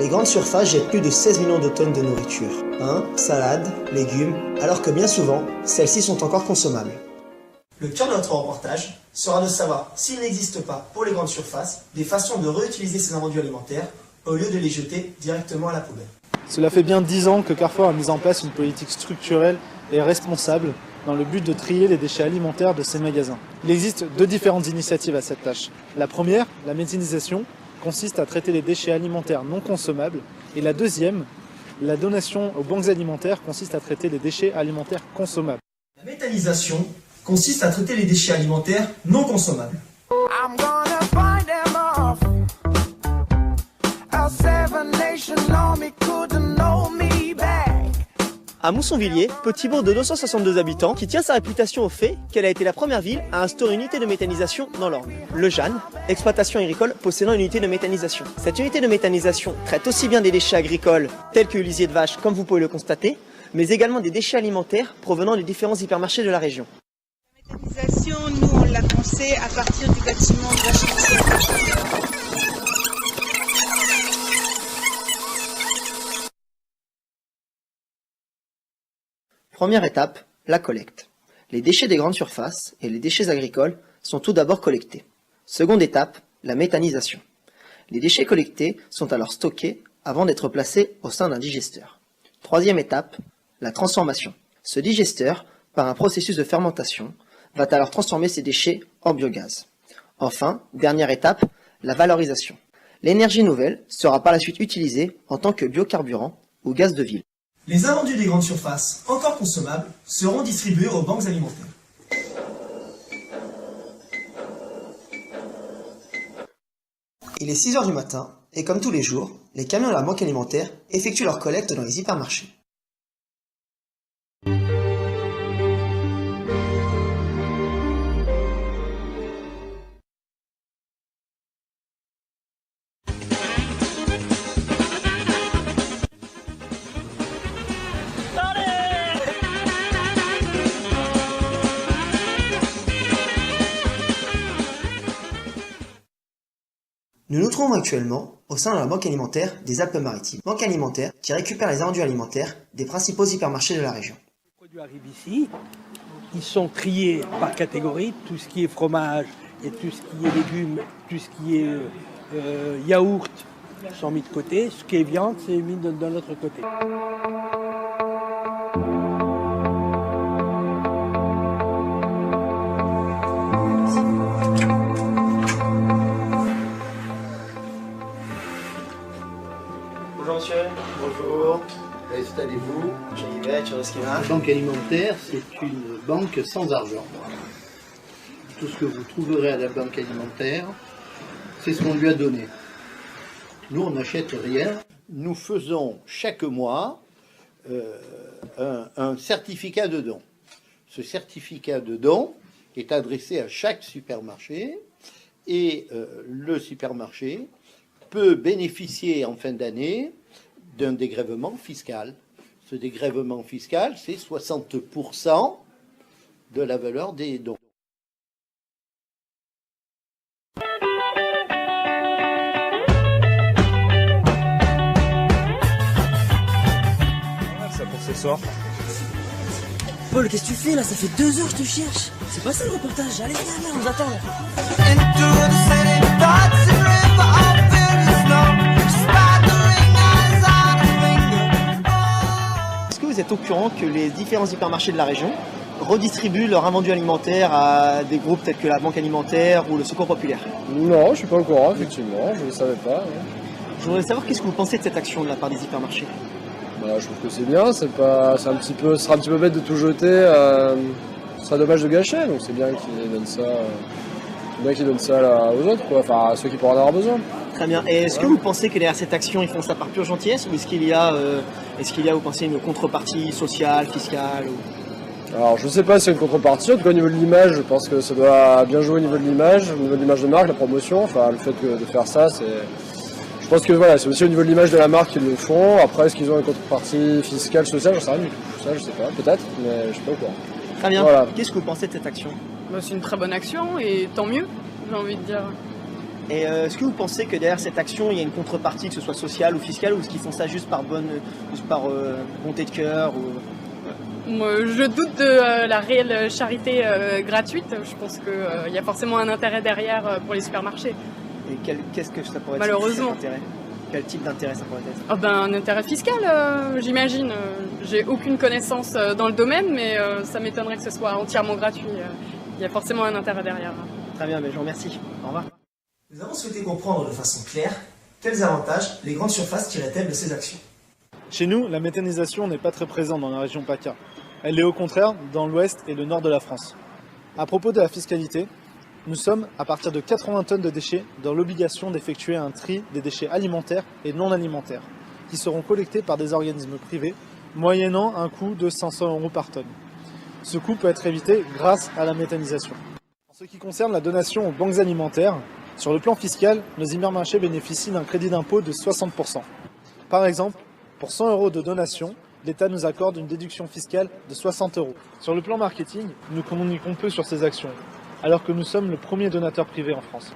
les grandes surfaces jettent plus de 16 millions de tonnes de nourriture. Pain, salade, légumes, alors que bien souvent, celles-ci sont encore consommables. Le cœur de notre reportage sera de savoir s'il n'existe pas, pour les grandes surfaces, des façons de réutiliser ces invendus alimentaires au lieu de les jeter directement à la poubelle. Cela fait bien 10 ans que Carrefour a mis en place une politique structurelle et responsable dans le but de trier les déchets alimentaires de ses magasins. Il existe 2 différentes initiatives à cette tâche. La première, la méthanisation, consiste à traiter les déchets alimentaires non consommables. Et la deuxième, la donation aux banques alimentaires, consiste à traiter les déchets alimentaires consommables. La méthanisation consiste à traiter les déchets alimentaires non consommables. À Moussonvilliers, petit bourg de 262 habitants qui tient sa réputation au fait qu'elle a été la première ville à instaurer une unité de méthanisation dans l'Orne. Le Jeanne, exploitation agricole possédant une unité de méthanisation. Cette unité de méthanisation traite aussi bien des déchets agricoles tels que le lisier de vache, comme vous pouvez le constater, mais également des déchets alimentaires provenant des différents hypermarchés de la région. La méthanisation, nous on l'a pensée à partir du bâtiment de Vachetière. Première étape, la collecte. Les déchets des grandes surfaces et les déchets agricoles sont tout d'abord collectés. Seconde étape, la méthanisation. Les déchets collectés sont alors stockés avant d'être placés au sein d'un digesteur. Troisième étape, la transformation. Ce digesteur, par un processus de fermentation, va alors transformer ces déchets en biogaz. Enfin, dernière étape, la valorisation. L'énergie nouvelle sera par la suite utilisée en tant que biocarburant ou gaz de ville. Les invendus des grandes surfaces, encore consommables, seront distribués aux banques alimentaires. Il est 6 h du matin, et comme tous les jours, les camions de la banque alimentaire effectuent leur collecte dans les hypermarchés. Nous nous trouvons actuellement au sein de la Banque alimentaire des Alpes-Maritimes. Banque alimentaire qui récupère les invendus alimentaires des principaux hypermarchés de la région. Les produits arrivent ici, ils sont triés par catégorie, tout ce qui est fromage et tout ce qui est légumes, tout ce qui est yaourt sont mis de côté, ce qui est viande c'est mis d'un autre côté. Bonjour monsieur. Bonjour. Installez-vous. La La banque alimentaire, c'est une banque sans argent. Tout ce que vous trouverez à la banque alimentaire, c'est ce qu'on lui a donné. Nous, on n'achète rien. Nous faisons chaque mois un certificat de don. Ce certificat de don est adressé à chaque supermarché et le supermarché peut bénéficier en fin d'année d'un dégrèvement fiscal. Ce dégrèvement fiscal, c'est 60% de la valeur des dons. Ça pour ce soir. Paul, qu'est-ce que tu fais là? Ça fait 2 heures que je te cherche. C'est pas ça le reportage. Allez, viens, on nous attend. Est-ce que vous êtes au courant que les différents hypermarchés de la région redistribuent leurs invendus alimentaires à des groupes tels que la Banque alimentaire ou le Secours populaire? Non, je suis pas au courant, effectivement, je ne savais pas. Je voudrais savoir qu'est-ce que vous pensez de cette action de la part des hypermarchés? Bah, je trouve que c'est bien, ce sera un petit peu bête de tout jeter, ce sera dommage de gâcher, donc c'est bien qu'ils donnent ça là, aux autres, quoi, enfin à ceux qui pourraient en avoir besoin. Très bien. Et est-ce que vous pensez que derrière cette action, ils font ça par pure gentillesse ou est-ce qu'il y a, vous pensez, une contrepartie sociale, fiscale ou... Alors je sais pas s'il y a une contrepartie, en tout cas au niveau de l'image, je pense que ça doit bien jouer au niveau de l'image de marque, la promotion, enfin le fait de faire ça, c'est... Je pense que voilà, c'est aussi au niveau de l'image de la marque qu'ils le font. Après, est-ce qu'ils ont une contrepartie fiscale, sociale, j'en sais rien. Ça, je sais pas, peut-être, mais je suis pas au courant. Très bien. Voilà. Qu'est-ce que vous pensez de cette action? C'est une très bonne action et tant mieux, j'ai envie de dire. Et est-ce que vous pensez que derrière cette action, il y a une contrepartie, que ce soit sociale ou fiscale, ou est-ce qu'ils font ça juste par bonté de cœur Moi, je doute de la réelle charité gratuite. Je pense qu'il y a forcément un intérêt derrière pour les supermarchés. Et qu'est-ce que ça pourrait être? Malheureusement. Cet intérêt? Quel type d'intérêt ça pourrait être? Oh ben, un intérêt fiscal, j'imagine. J'ai aucune connaissance dans le domaine, mais ça m'étonnerait que ce soit entièrement gratuit. Il y a forcément un intérêt derrière. Très bien, mais je vous remercie. Au revoir. Nous avons souhaité comprendre de façon claire quels avantages les grandes surfaces tiraient-elles de ces actions. Chez nous, la méthanisation n'est pas très présente dans la région PACA. Elle est au contraire dans l'ouest et le nord de la France. À propos de la fiscalité, nous sommes, à partir de 80 tonnes de déchets, dans l'obligation d'effectuer un tri des déchets alimentaires et non alimentaires, qui seront collectés par des organismes privés, moyennant un coût de 500 € par tonne. Ce coût peut être évité grâce à la méthanisation. En ce qui concerne la donation aux banques alimentaires, sur le plan fiscal, nos hypermarchés bénéficient d'un crédit d'impôt de 60%. Par exemple, pour 100 € de donation, l'État nous accorde une déduction fiscale de 60 €. Sur le plan marketing, nous communiquons peu sur ces actions, alors que nous sommes le premier donateur privé en France.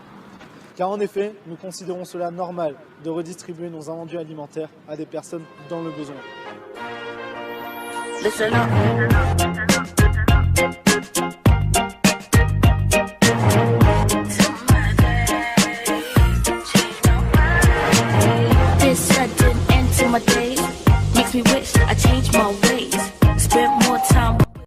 Car en effet, nous considérons cela normal de redistribuer nos invendus alimentaires à des personnes dans le besoin. Listen up.